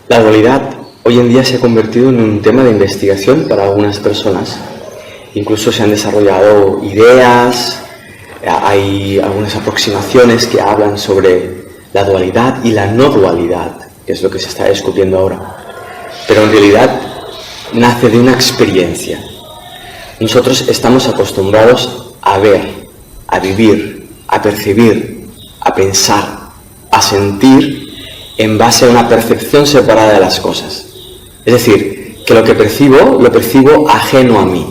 La dualidad hoy en día se ha convertido en un tema de investigación para algunas personas. Incluso se han desarrollado ideas, hay algunas aproximaciones que hablan sobre la dualidad y la no dualidad, que es lo que se está discutiendo ahora. Pero en realidad nace de una experiencia. Nosotros estamos acostumbrados a ver, a vivir, a percibir, a pensar, a sentir en base a una percepción separada de las cosas. Es decir, que lo que percibo, lo percibo ajeno a mí.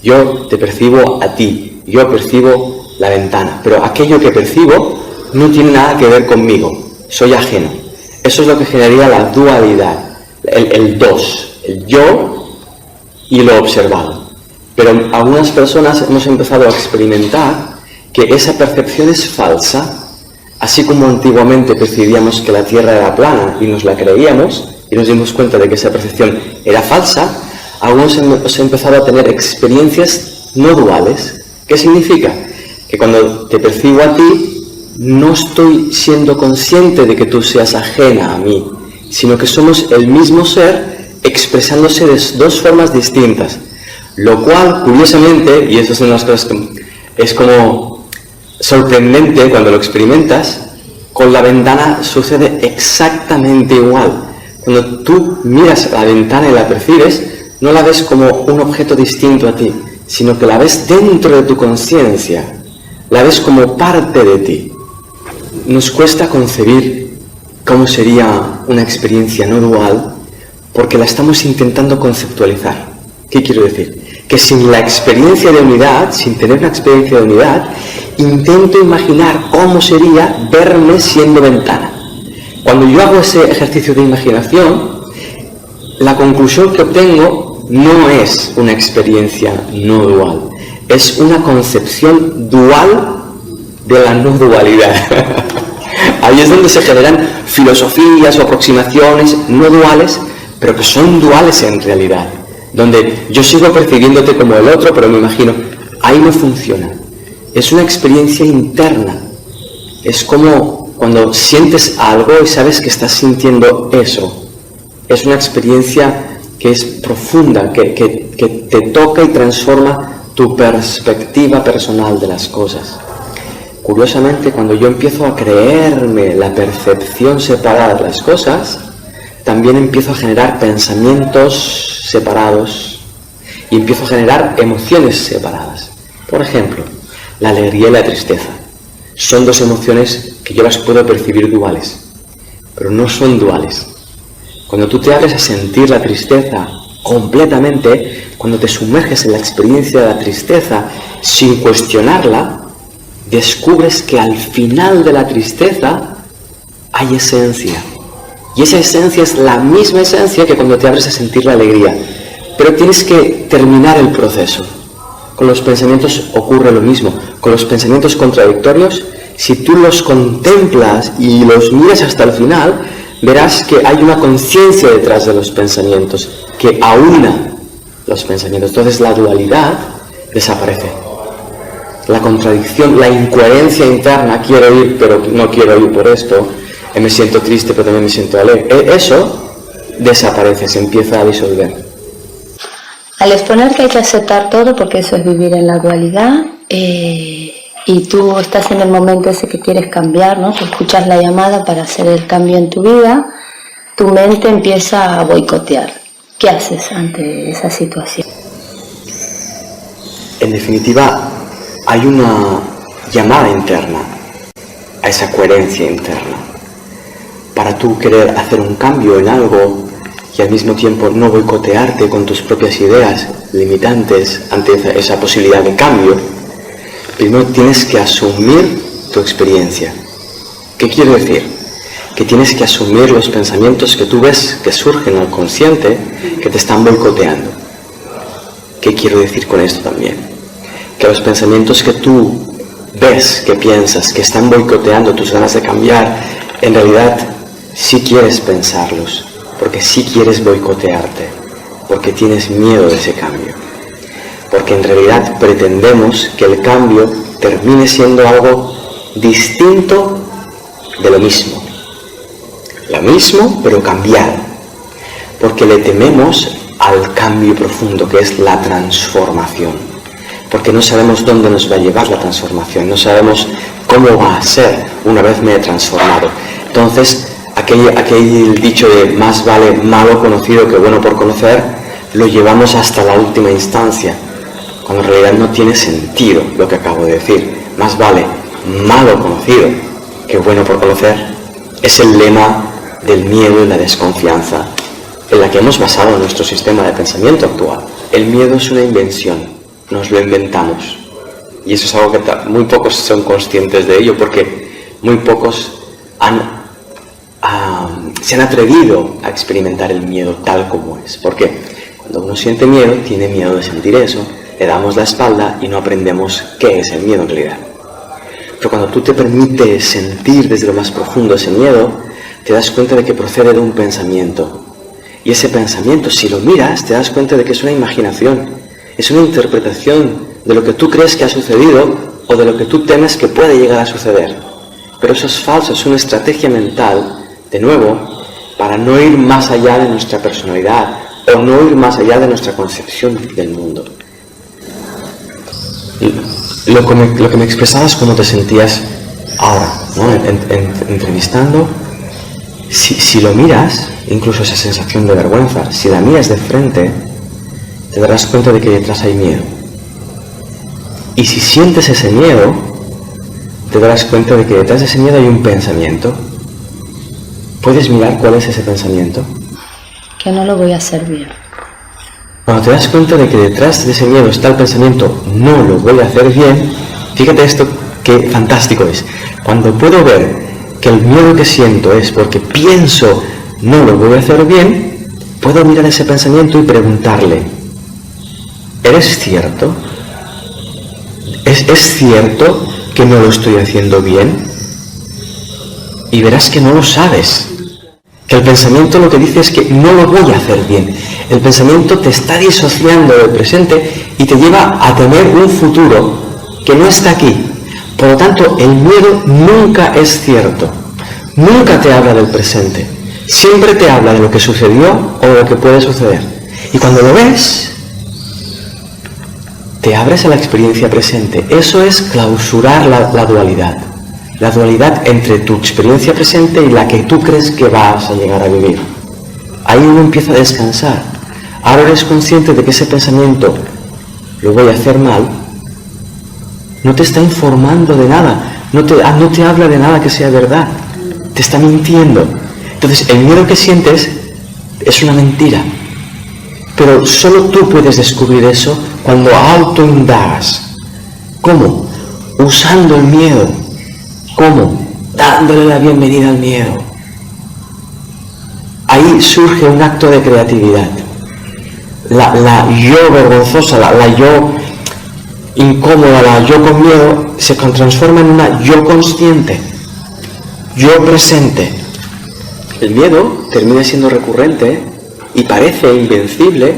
Yo te percibo a ti, yo percibo la ventana, pero aquello que percibo no tiene nada que ver conmigo, soy ajeno. Eso es lo que generaría la dualidad, el dos, el yo y lo observado. Pero algunas personas hemos empezado a experimentar que esa percepción es falsa. Así como antiguamente percibíamos que la Tierra era plana y nos la creíamos y nos dimos cuenta de que esa percepción era falsa, algunos hemos empezado a tener experiencias no duales. ¿Qué significa? Que cuando te percibo a ti, no estoy siendo consciente de que tú seas ajena a mí, sino que somos el mismo ser expresándose de dos formas distintas. Lo cual, curiosamente, y eso es una de las cosas que es como sorprendente cuando lo experimentas, con la ventana sucede exactamente igual. Cuando tú miras la ventana y la percibes, no la ves como un objeto distinto a ti, sino que la ves dentro de tu conciencia, la ves como parte de ti. Nos cuesta concebir cómo sería una experiencia no dual, porque la estamos intentando conceptualizar. ¿Qué quiero decir? Que sin la experiencia de unidad, sin tener una experiencia de unidad, intento imaginar cómo sería verme siendo ventana. Cuando yo hago ese ejercicio de imaginación, la conclusión que obtengo no es una experiencia no dual, es una concepción dual de la no dualidad. Ahí es donde se generan filosofías o aproximaciones no duales, pero que son duales en realidad, donde yo sigo percibiéndote como el otro, pero me imagino, ahí no funciona. Es una experiencia interna. Es como cuando sientes algo y sabes que estás sintiendo eso. Es una experiencia que es profunda, que te toca y transforma tu perspectiva personal de las cosas. Curiosamente, cuando yo empiezo a creerme la percepción separada de las cosas, también empiezo a generar pensamientos separados y empiezo a generar emociones separadas. Por ejemplo, la alegría y la tristeza. Son dos emociones que yo las puedo percibir duales, pero no son duales. Cuando tú te abres a sentir la tristeza completamente, cuando te sumerges en la experiencia de la tristeza sin cuestionarla, descubres que al final de la tristeza hay esencia. Y esa esencia es la misma esencia que cuando te abres a sentir la alegría. Pero tienes que terminar el proceso. Con los pensamientos ocurre lo mismo. Con los pensamientos contradictorios, si tú los contemplas y los miras hasta el final, verás que hay una conciencia detrás de los pensamientos que aúna los pensamientos. Entonces la dualidad desaparece. La contradicción, la incoherencia interna, quiero ir pero no quiero ir por esto, me siento triste pero también me siento alegre, eso desaparece, se empieza a disolver. Al exponer que hay que aceptar todo, porque eso es vivir en la dualidad, y tú estás en el momento ese que quieres cambiar, ¿no? Tú escuchas la llamada para hacer el cambio en tu vida, tu mente empieza a boicotear. ¿Qué haces ante esa situación? En definitiva, hay una llamada interna a esa coherencia interna. Para tú querer hacer un cambio en algo y al mismo tiempo no boicotearte con tus propias ideas limitantes ante esa posibilidad de cambio, primero tienes que asumir tu experiencia. ¿Qué quiero decir? Que tienes que asumir los pensamientos que tú ves que surgen al consciente que te están boicoteando. ¿Qué quiero decir con esto también? Que los pensamientos que tú ves, que piensas, que están boicoteando tus ganas de cambiar, en realidad sí quieres pensarlos, porque sí quieres boicotearte, porque tienes miedo de ese cambio. Porque en realidad pretendemos que el cambio termine siendo algo distinto de lo mismo. Lo mismo, pero cambiado. porque le tememos al cambio profundo, que es la transformación. Porque no sabemos dónde nos va a llevar la transformación, no sabemos cómo va a ser una vez me he transformado. Entonces, aquel dicho de más vale malo conocido que bueno por conocer, lo llevamos hasta la última instancia, cuando en realidad no tiene sentido lo que acabo de decir. Más vale malo conocido que bueno por conocer es el lema del miedo y la desconfianza en la que hemos basado nuestro sistema de pensamiento actual. El miedo es una invención, nos lo inventamos. Y eso es algo que muy pocos son conscientes de ello, porque muy pocos se han atrevido a experimentar el miedo tal como es. ¿Por qué? Cuando uno siente miedo, tiene miedo de sentir eso, le damos la espalda y no aprendemos qué es el miedo en realidad. Pero cuando tú te permites sentir desde lo más profundo ese miedo, te das cuenta de que procede de un pensamiento. Y ese pensamiento, si lo miras, te das cuenta de que es una imaginación, es una interpretación de lo que tú crees que ha sucedido o de lo que tú temes que puede llegar a suceder. Pero eso es falso, es una estrategia mental, de nuevo, para no ir más allá de nuestra personalidad o no ir más allá de nuestra concepción del mundo. Lo que me expresabas cuando te sentías ahora, ¿no? Entrevistando, si lo miras, incluso esa sensación de vergüenza, si la miras de frente, te darás cuenta de que detrás hay miedo. Y si sientes ese miedo, te darás cuenta de que detrás de ese miedo hay un pensamiento. ¿Puedes mirar cuál es ese pensamiento? Que no lo voy a hacer bien. Cuando te das cuenta de que detrás de ese miedo está el pensamiento, no lo voy a hacer bien, fíjate esto, qué fantástico es. Cuando puedo ver que el miedo que siento es porque pienso, no lo voy a hacer bien, puedo mirar ese pensamiento y preguntarle, ¿eres cierto? ¿Es cierto que no lo estoy haciendo bien? Y verás que no lo sabes. Que el pensamiento lo que dice es que no lo voy a hacer bien. El pensamiento te está disociando del presente y te lleva a tener un futuro que no está aquí. Por lo tanto, el miedo nunca es cierto. Nunca te habla del presente. Siempre te habla de lo que sucedió o de lo que puede suceder. Y cuando lo ves, te abres a la experiencia presente. Eso es clausurar la dualidad. La dualidad entre tu experiencia presente y la que tú crees que vas a llegar a vivir. Ahí uno empieza a descansar. Ahora eres consciente de que ese pensamiento, lo voy a hacer mal, no te está informando de nada, no te habla de nada que sea verdad, te está mintiendo. Entonces el miedo que sientes es una mentira. Pero solo tú puedes descubrir eso cuando autoindagas. ¿Cómo? Usando el miedo. ¿Cómo? Dándole la bienvenida al miedo. Ahí surge un acto de creatividad. La yo vergonzosa, la yo incómoda, la yo con miedo, se transforma en una yo consciente, yo presente. El miedo termina siendo recurrente y parece invencible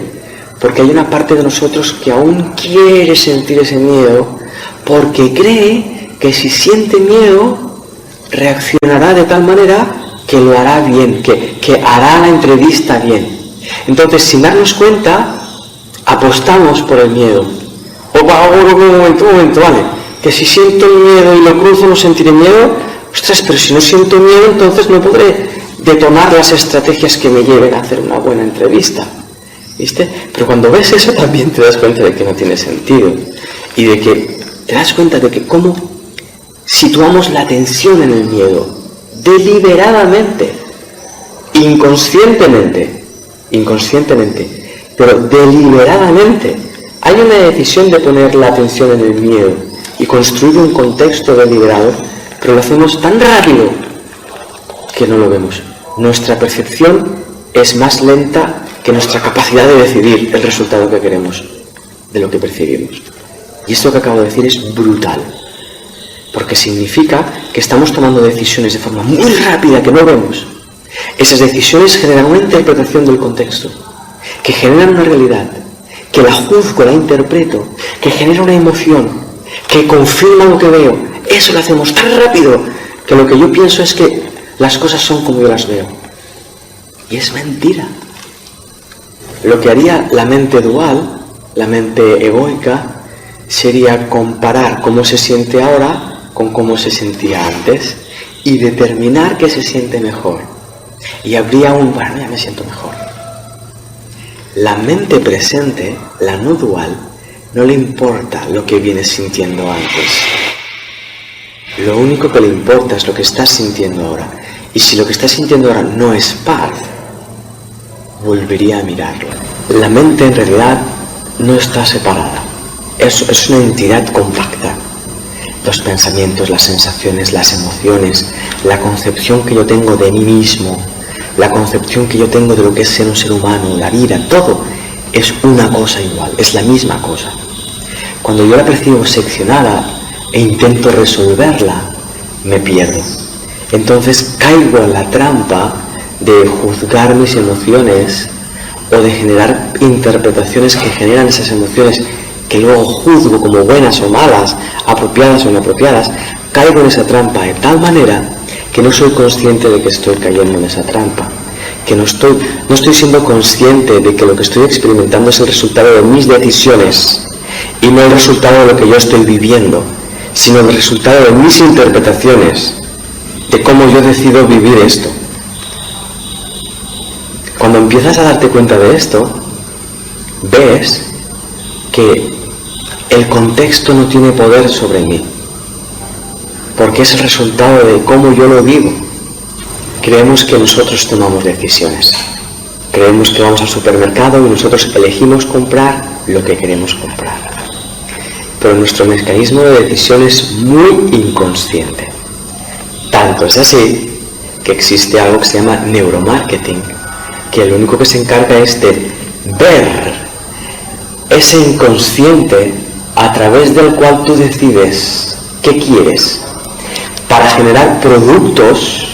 porque hay una parte de nosotros que aún quiere sentir ese miedo porque cree que si siente miedo reaccionará de tal manera que lo hará bien, que hará la entrevista bien. Entonces, sin darnos cuenta, apostamos por el miedo. Un momento, vale, que si siento el miedo y lo cruzo no sentiré miedo, ostras, pero si no siento miedo entonces no podré detonar las estrategias que me lleven a hacer una buena entrevista. ¿Viste? Pero cuando ves eso también te das cuenta de que no tiene sentido y de que te das cuenta de que cómo situamos la atención en el miedo deliberadamente, inconscientemente, pero deliberadamente. Hay una decisión de poner la atención en el miedo y construir un contexto deliberado, pero lo hacemos tan rápido que no lo vemos. Nuestra percepción es más lenta que nuestra capacidad de decidir el resultado que queremos de lo que percibimos. Y esto que acabo de decir es brutal, porque significa que estamos tomando decisiones de forma muy rápida que no vemos. Esas decisiones generan una interpretación del contexto, que generan una realidad, que la juzgo, la interpreto, que genera una emoción, que confirma lo que veo. Eso lo hacemos tan rápido que lo que yo pienso es que las cosas son como yo las veo. Y es mentira. Lo que haría la mente dual, la mente egoica, sería comparar cómo se siente ahora con cómo se sentía antes y determinar qué se siente mejor. Y habría bueno, ya me siento mejor. La mente presente, la no dual, no le importa lo que vienes sintiendo antes. Lo único que le importa es lo que estás sintiendo ahora. Y si lo que estás sintiendo ahora no es paz, volvería a mirarlo. La mente en realidad no está separada. Es una entidad compacta. Los pensamientos, las sensaciones, las emociones, la concepción que yo tengo de mí mismo, la concepción que yo tengo de lo que es ser un ser humano, la vida, todo es una cosa igual, es la misma cosa. Cuando yo la percibo seccionada e intento resolverla, me pierdo. Entonces caigo en la trampa de juzgar mis emociones o de generar interpretaciones que generan esas emociones que luego juzgo como buenas o malas, apropiadas o inapropiadas. Caigo en esa trampa de tal manera que no soy consciente de que estoy cayendo en esa trampa, que no estoy siendo consciente de que lo que estoy experimentando es el resultado de mis decisiones y no el resultado de lo que yo estoy viviendo, sino el resultado de mis interpretaciones, de cómo yo decido vivir esto. Cuando empiezas a darte cuenta de esto, ves que el contexto no tiene poder sobre mí, porque es el resultado de cómo yo lo vivo. Creemos que nosotros tomamos decisiones. Creemos que vamos al supermercado y nosotros elegimos comprar lo que queremos comprar. Pero nuestro mecanismo de decisión es muy inconsciente. Tanto es así que existe algo que se llama neuromarketing, que lo único que se encarga es de ver ese inconsciente a través del cual tú decides qué quieres para generar productos,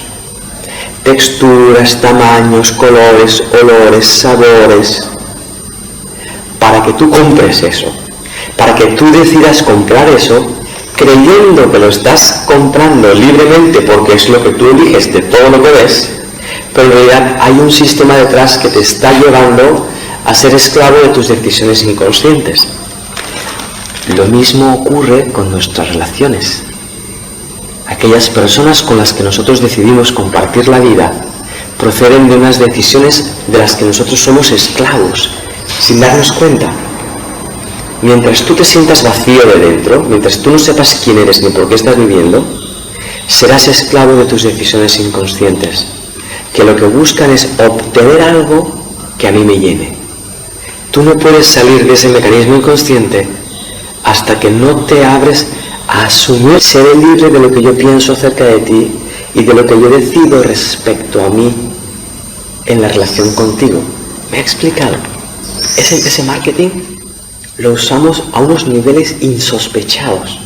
texturas, tamaños, colores, olores, sabores, para que tú compres eso, para que tú decidas comprar eso creyendo que lo estás comprando libremente porque es lo que tú eliges de todo lo que ves, pero en realidad hay un sistema detrás que te está llevando a ser esclavo de tus decisiones inconscientes. Lo mismo ocurre con nuestras relaciones. Aquellas personas con las que nosotros decidimos compartir la vida proceden de unas decisiones de las que nosotros somos esclavos, sin darnos cuenta. Mientras tú te sientas vacío de dentro, mientras tú no sepas quién eres ni por qué estás viviendo, serás esclavo de tus decisiones inconscientes, que lo que buscan es obtener algo que a mí me llene. Tú no puedes salir de ese mecanismo inconsciente hasta que no te abres a asumir, seré libre de lo que yo pienso acerca de ti y de lo que yo decido respecto a mí en la relación contigo. ¿Me he explicado? Ese marketing lo usamos a unos niveles insospechados.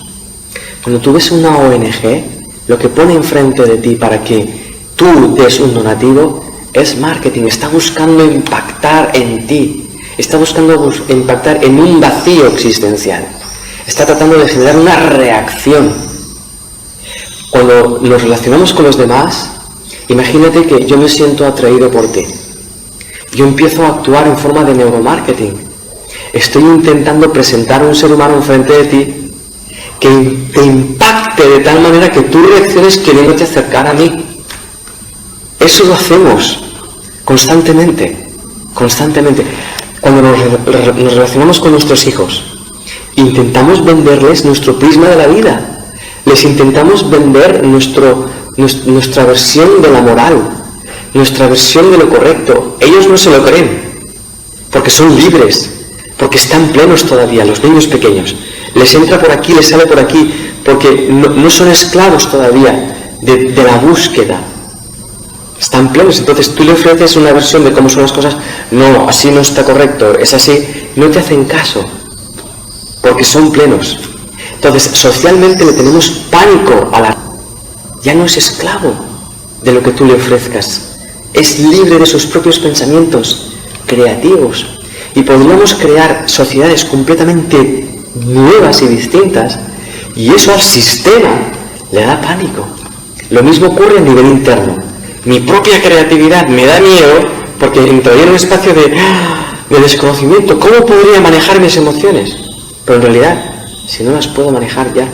Cuando tú ves una ONG, lo que pone enfrente de ti para que tú des un donativo es marketing. Está buscando impactar en ti, está buscando impactar en un vacío existencial, está tratando de generar una reacción. Cuando nos relacionamos con los demás, imagínate que yo me siento atraído por ti. Yo empiezo a actuar en forma de neuromarketing. Estoy intentando presentar a un ser humano enfrente de ti que te impacte de tal manera que tú reacciones queriéndote acercar a mí. Eso lo hacemos constantemente. Cuando nos relacionamos con nuestros hijos, intentamos venderles nuestro prisma de la vida. Les intentamos vender nuestra versión de la moral, nuestra versión de lo correcto. Ellos no se lo creen, porque son libres, porque están plenos todavía, los niños pequeños. Les entra por aquí, les sale por aquí, porque no son esclavos todavía de la búsqueda. Están plenos, entonces tú le ofreces una versión de cómo son las cosas. No, así no está correcto, es así. No te hacen caso, porque son plenos. Entonces, socialmente le tenemos pánico a la... Ya no es esclavo de lo que tú le ofrezcas. Es libre de sus propios pensamientos creativos. Y podríamos crear sociedades completamente nuevas y distintas, y eso al sistema le da pánico. Lo mismo ocurre a nivel interno. Mi propia creatividad me da miedo porque entraría en un espacio de de desconocimiento. ¿Cómo podría manejar mis emociones? Pero en realidad, si no las puedo manejar ya,